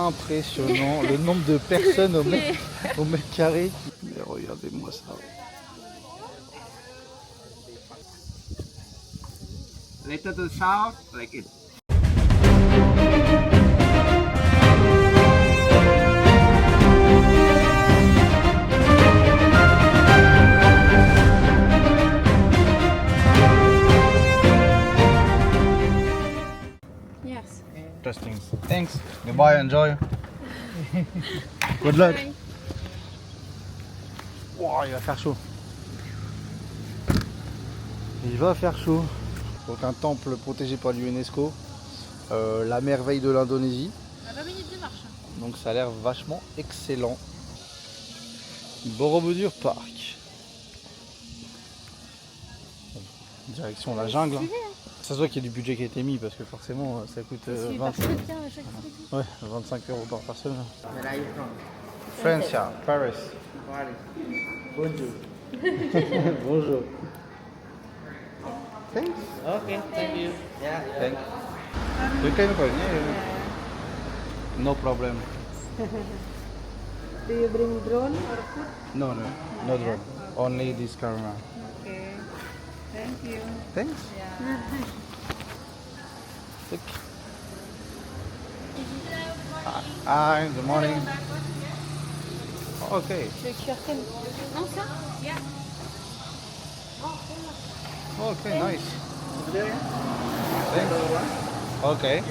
impressionnant le nombre de personnes au mètre carré. Mais regardez-moi ça. Later to south, like it. Yes. Interesting. Thanks. Goodbye. Enjoy. Good luck. Wow, il va faire chaud. Il va faire chaud. Donc un temple protégé par l'UNESCO. La merveille de l'Indonésie. À 20 minutes de marche. Donc ça a l'air vachement excellent. Borobudur Park. Direction la jungle. Hein. Ça se voit qu'il y a du budget qui a été mis parce que forcément ça coûte 25 € par personne. Where are you from? France, yeah, Paris. Paris. Bonjour. Bonjour. Thanks. Okay, thank you. Yeah. Thanks. You can call me. No problem. Do you bring drone or food? No, no drone. Only this camera. Okay. Thank you. Thanks. Yeah. Hi, good morning. Okay. Le QR code. Non, ça? Yeah. Okay, nice. Thanks. Okay.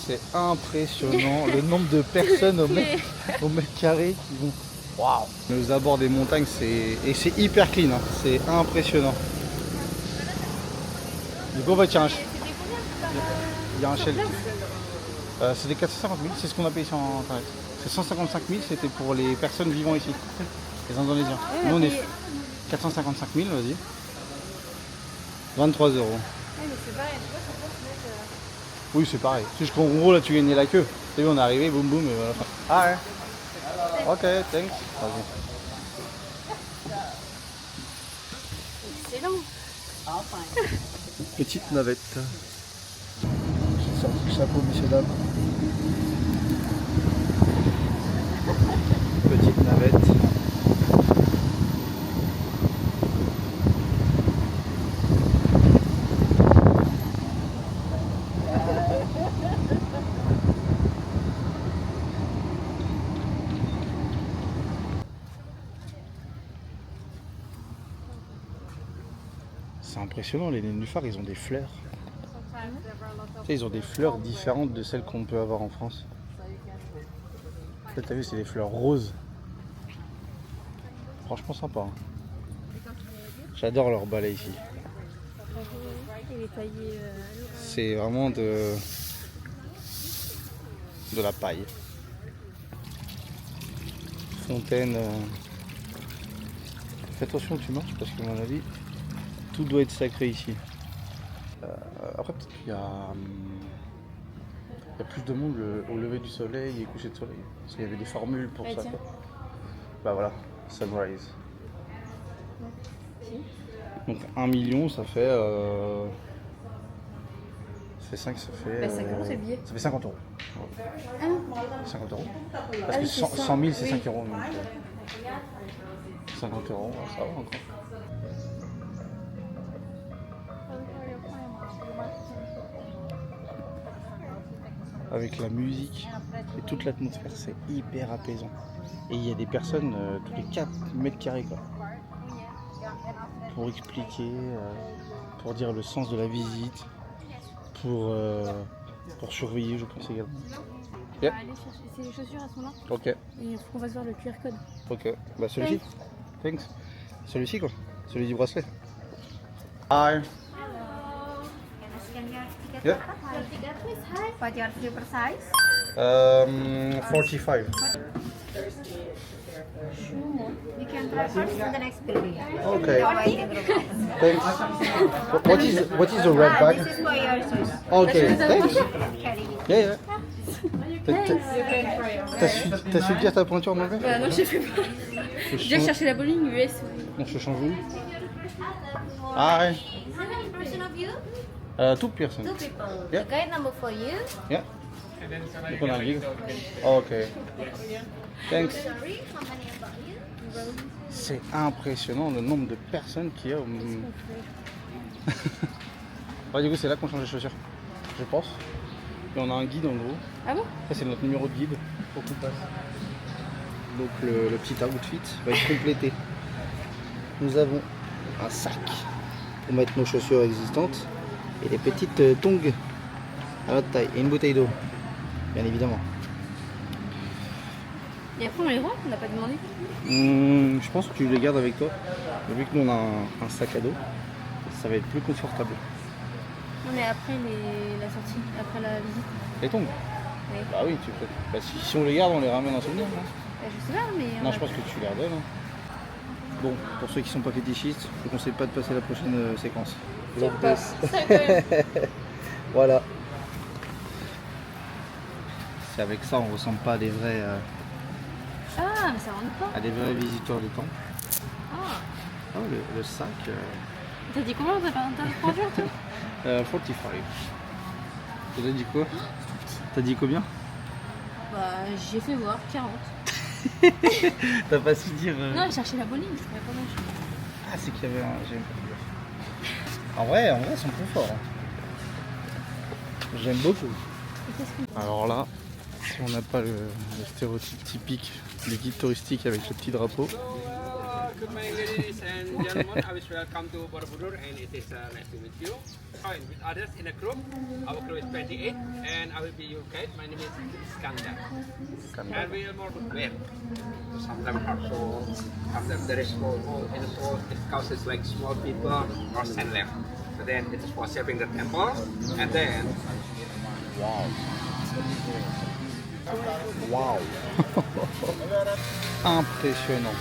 C'est impressionnant le nombre de personnes au mètre carré qui vont. Waouh! Aux abords des montagnes, c'est hyper clean, hein. C'est impressionnant. Du coup, il y a un shelter. C'était 450 000, c'est ce qu'on a payé sur internet. C'est 155 000, c'était pour les personnes vivant ici, les Indonésiens. Nous on est 455 000, vas-y. 23 €. Oui, mais c'est pareil, tu vois, ça peut se mettre. Oui, c'est pareil. C'est juste qu'en gros, là, tu gagnais la queue. Tu sais, on est arrivé, boum boum, et voilà. Ah ouais. Ok, thanks. Vas-y. Excellent. Petite navette. J'ai sorti le chapeau, messieurs dames. Petite navette. C'est impressionnant, les nénuphars, ils ont des fleurs. Tu sais, ils ont des fleurs différentes de celles qu'on peut avoir en France. Là, t'as vu, c'est des fleurs roses. Franchement sympa. Hein. J'adore leur balai ici. Il est taillé. C'est vraiment de la paille. Fontaine. Fais attention où tu marches parce qu'à mon avis, tout doit être sacré ici. Après, peut-être qu'il y a plus de monde au lever du soleil et coucher de soleil. Parce qu'il y avait des formules pour ça. Quoi. Bah voilà, sunrise. Donc 1 million, ça fait. Ça fait 5, ça fait. 5 €, c'est le billet. Ça fait 50 €. Ah. 50 €. Parce que 100 000, c'est 5 €. Donc, 50 €, ça va encore. Avec la musique et toute l'atmosphère, c'est hyper apaisant. Et il y a des personnes tous les 4 mètres carrés quoi. Pour expliquer, pour dire le sens de la visite, pour surveiller je pense également. On va aller chercher ces chaussures, elles sont là. Ok. Et il faut qu'on fasse voir le QR code. Ok. Bah celui-ci. Thanks. Celui-ci quoi. Celui du bracelet. Hi. Yeah. What your slipper size? 45. You can try first the next building. Okay. Thanks. What is the red bag? This is for your shoes. Okay. Thanks. Carry it. Yeah, yeah. T'as su dire ta pointure en anglais? Bah non, j'ai fait pas. J'ai déjà cherché la bowling US. On se change où? Hi. How many person of you? 2 person. 2 people. Yeah. The guide number for you. Yeah. Donc on a un guide. Oh, ok. Thanks. C'est impressionnant le nombre de personnes qu'il y a au... Ouais, du coup c'est là qu'on change les chaussures, je pense. Et on a un guide en gros. Ah bon? Ça c'est notre numéro de guide pour qu'on passe. Donc le petit outfit va être complété. Nous avons un sac pour mettre nos chaussures existantes et des petites tongs à notre taille et une bouteille d'eau, bien évidemment. Et après on les rend? On n'a pas demandé. Je pense que tu les gardes avec toi. Mais vu que nous on a un sac à dos, ça va être plus confortable. Non mais après la sortie, après la visite. Les tongs? Oui. Bah oui, tu peux. Bah, si on les garde, on les ramène en souvenir. Non, Je sais pas mais... non, je pense que tu les redonnes. Hein. Bon, pour ceux qui sont pas fétichistes, je ne conseille pas de passer la prochaine séquence. Voilà. C'est avec ça, on ressemble pas à des vrais, Ah mais ça rentre pas. à des vrais visiteurs du temple. Ah. Ah, le sac. T'as dit combien t'as pas toi? 45. T'as dit quoi? T'as dit combien? Bah j'ai fait voir 40. T'as pas su dire. Non j'ai cherché la bowling, je trouvais pas mal. Ah, c'est qu'il y avait un. J'aime pas. En vrai, ils sont trop forts. Hein. J'aime beaucoup. Alors là, si on n'a pas le stéréotype typique du guide touristique avec le petit drapeau. Good morning, ladies and gentlemen. I wish welcome to Borobudur, and it is nice to meet you. Join with others in a group. Our crew is 28, and I will be your guide. My name is Iskandar. And we are more where. Sometimes also, sometimes there is small hole in the soul. It causes like small people or sand left. So then it is for shaping the temple, and then. Wow. Wow. Impressionnant.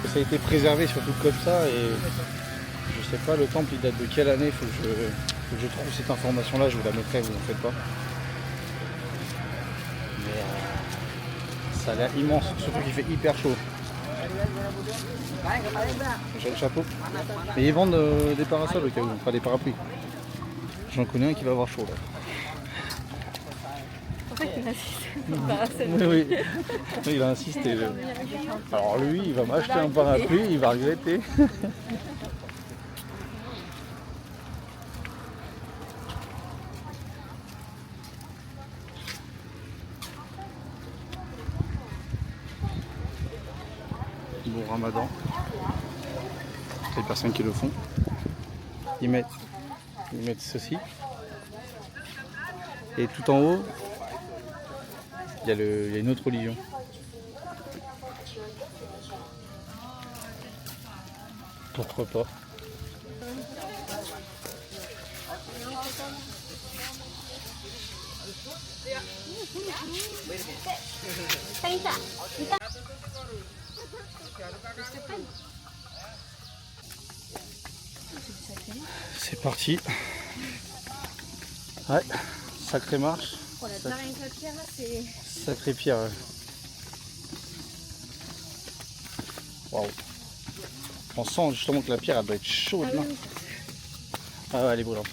Ça a été préservé surtout comme ça et je sais pas le temple il date de quelle année, il faut que je trouve cette information là, je vous la mettrai, vous n'en faites pas. Mais ça a l'air immense, surtout qu'il fait hyper chaud. J'ai le chapeau. Mais ils vendent des parasols au cas où, pas des parapluies. J'en connais un qui va avoir chaud là. C'est pour ça qu'il insiste. Oui, oui. Il a insisté. Alors lui, il va m'acheter un parapluie, il va regretter. Bon ramadan. Les personnes qui le font, ils mettent ceci. Et tout en haut, il y a une autre religion. Pourquoi pas? C'est parti. Ouais, sacrée marche. Voilà, rien que la pierre là, c'est... Sacrée pierre. Ouais. Waouh. On sent justement que la pierre elle doit être chaude là. Ah ouais, elle est brûlante.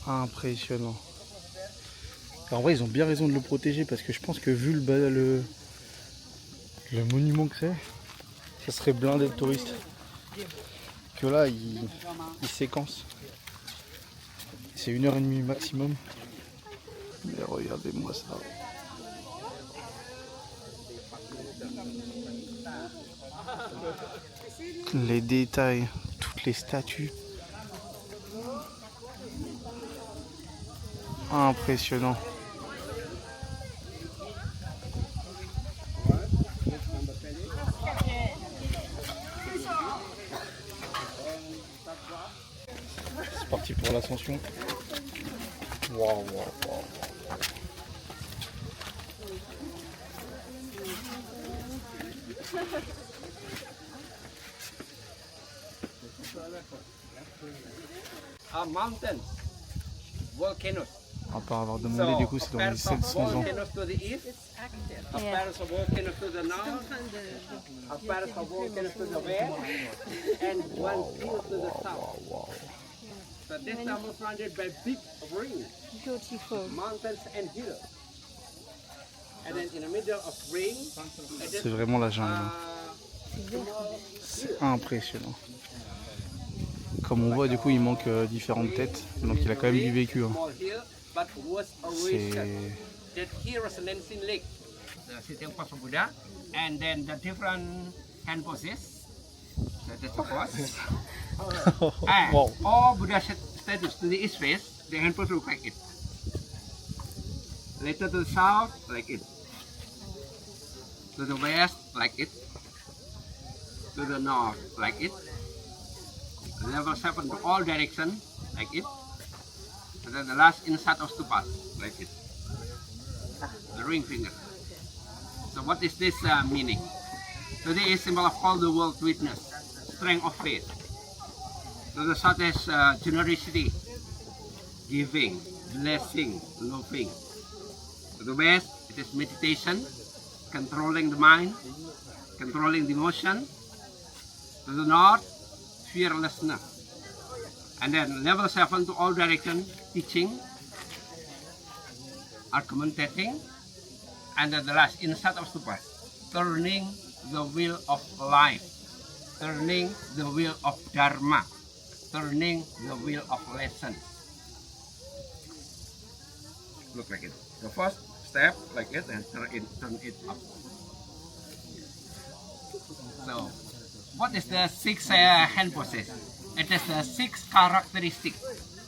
Impressionnant. Alors en vrai ils ont bien raison de le protéger parce que je pense que vu le monument que c'est, ça serait blindé de touristes. Que là ils séquencent. C'est 1h30 maximum. Mais regardez-moi ça. Les détails, toutes les statues. Impressionnant. C'est parti pour l'ascension. Waouh, waouh, waouh. Mountains, volcanoes. À part avoir demandé, du coup, c'est dans les 700 ans. volcanoes to the east, a Yeah. pairs of volcanoes to the north, a pairs of volcanoes to the west, and one field to the south. So this town was surrounded by big rings, Beautiful. mountains and hills. And then in the middle of ring, C'est vraiment la jungle. Hein. small C'est impressionnant. Comme on voit, du coup, il manque différentes têtes. Donc il a quand même du vécu. Hein. small hill, but was C'est... always that here was an ancient lake. The sitting post of Buddha, and then the different hand poses. That is the pose. And Wow. all Buddha statues to the east face, the hand pose look like it. Later to the south, like it. To the west, like it. To the north, like it. Level 7 to all direction, like it. And then the last inside of stupas, like it. The ring finger. So what is this meaning? Today is symbol of all the world witness, strength of faith. To the south is generosity, giving, blessing, loving. To the west, it is meditation, controlling the mind, controlling the emotion. To the north, fearlessness. And then level 7 to all direction, teaching, argumentating. And then the last, inside of stupa, turning the wheel of life, turning the wheel of dharma, turning the wheel of lessons. Look like it. The first step like it and turn it up. So, what is the 6 hand poses? It is the 6 characteristics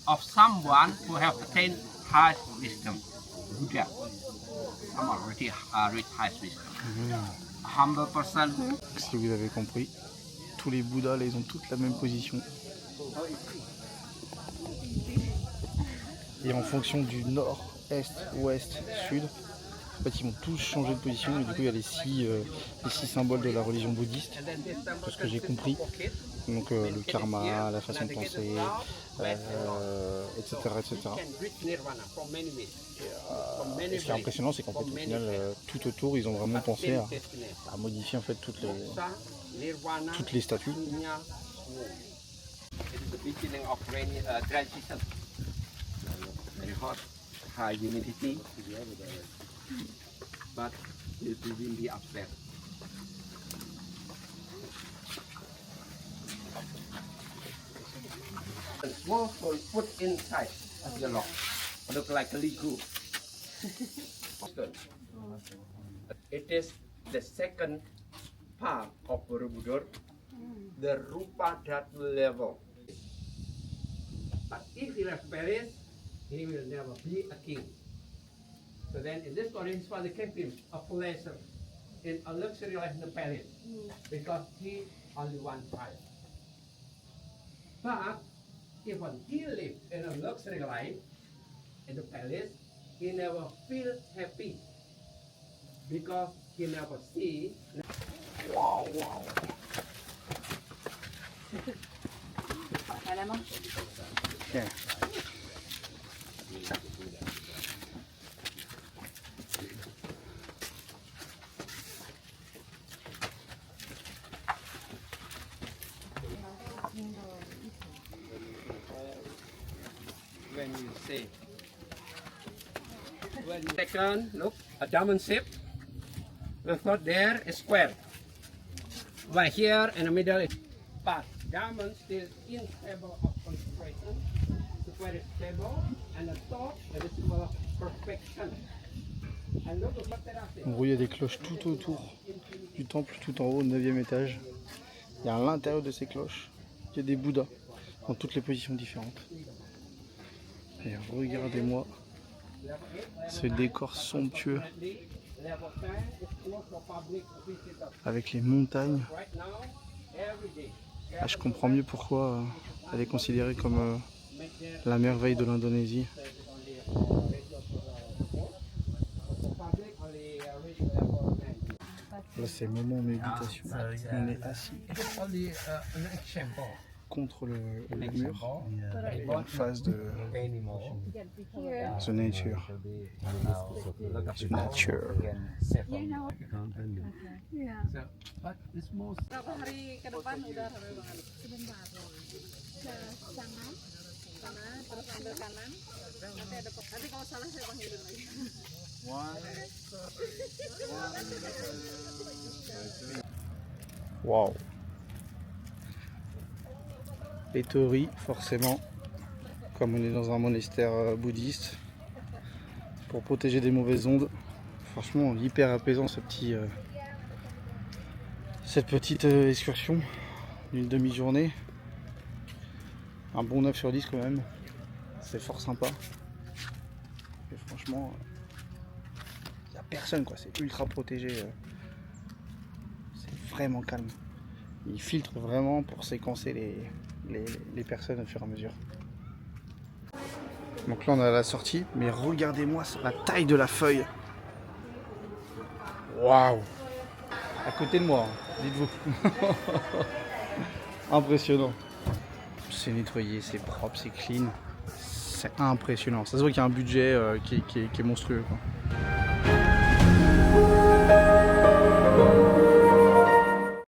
of someone who have attained high wisdom. Buddha. Some already reached high wisdom. A humble person. Si vous avez compris, tous les Bouddhas, là, ils ont toutes la même position. Et en fonction du nord, est, ouest, sud, en fait, ils vont tous changer de position. Et du coup, il y a les six symboles de la religion bouddhiste, de ce que j'ai compris. Donc le karma, la façon de penser, etc. etc. Et ce qui est impressionnant, c'est qu'en fait, au final, tout autour, ils ont vraiment pensé à modifier en fait toutes les statues. It is the beginning of rainy dry season. Very hot, high humidity, but it will windy upstairs. A small stone put inside of the rock, look like a Lego. It is the second part of Borobudur, the Rupa Dhatu level. But if he left Paris, he will never be a king. So then in this story, his father kept him a pleasure in a luxury life in the palace because he only one child. But even he lived in a luxury life in the palace, he never feel happy because he never see. Waouh, waouh. À la main. Tiens. When you say, when second, look, a diamond shape. The third there is square. Right here in the middle is part. Diamond still unstable of concentration. Square is stable, and the top is the symbol of perfection. And look at what there are. En gros, il y a des cloches tout autour du temple, tout en haut, au 9e étage. Et à l'intérieur de ces cloches, il y a des Bouddhas dans toutes les positions différentes. Et regardez-moi ce décor somptueux avec les montagnes. Ah, je comprends mieux pourquoi elle est considérée comme la merveille de l'Indonésie. Là, c'est le moment méditation. On est assis contre le mur et en face de the nature. The nature. Berapa hari ke depan udah rame banget. Sebentar. Ke sana, terus ambil kanan. Nanti kalau salah saya panggilin lagi. Waouh. Les torii, forcément, comme on est dans un monastère bouddhiste, pour protéger des mauvaises ondes. Franchement, hyper apaisant cette petite excursion d'une demi-journée. Un bon 9 sur 10 quand même. C'est fort sympa. Et franchement, il n'y a personne quoi, c'est ultra protégé. C'est vraiment calme. Il filtre vraiment pour séquencer les personnes au fur et à mesure. Donc là on est à la sortie, mais regardez-moi la taille de la feuille. Waouh! À côté de moi, hein, dites-vous. Impressionnant. C'est nettoyé, c'est propre, c'est clean. C'est impressionnant. Ça se voit qu'il y a un budget qui est monstrueux, quoi.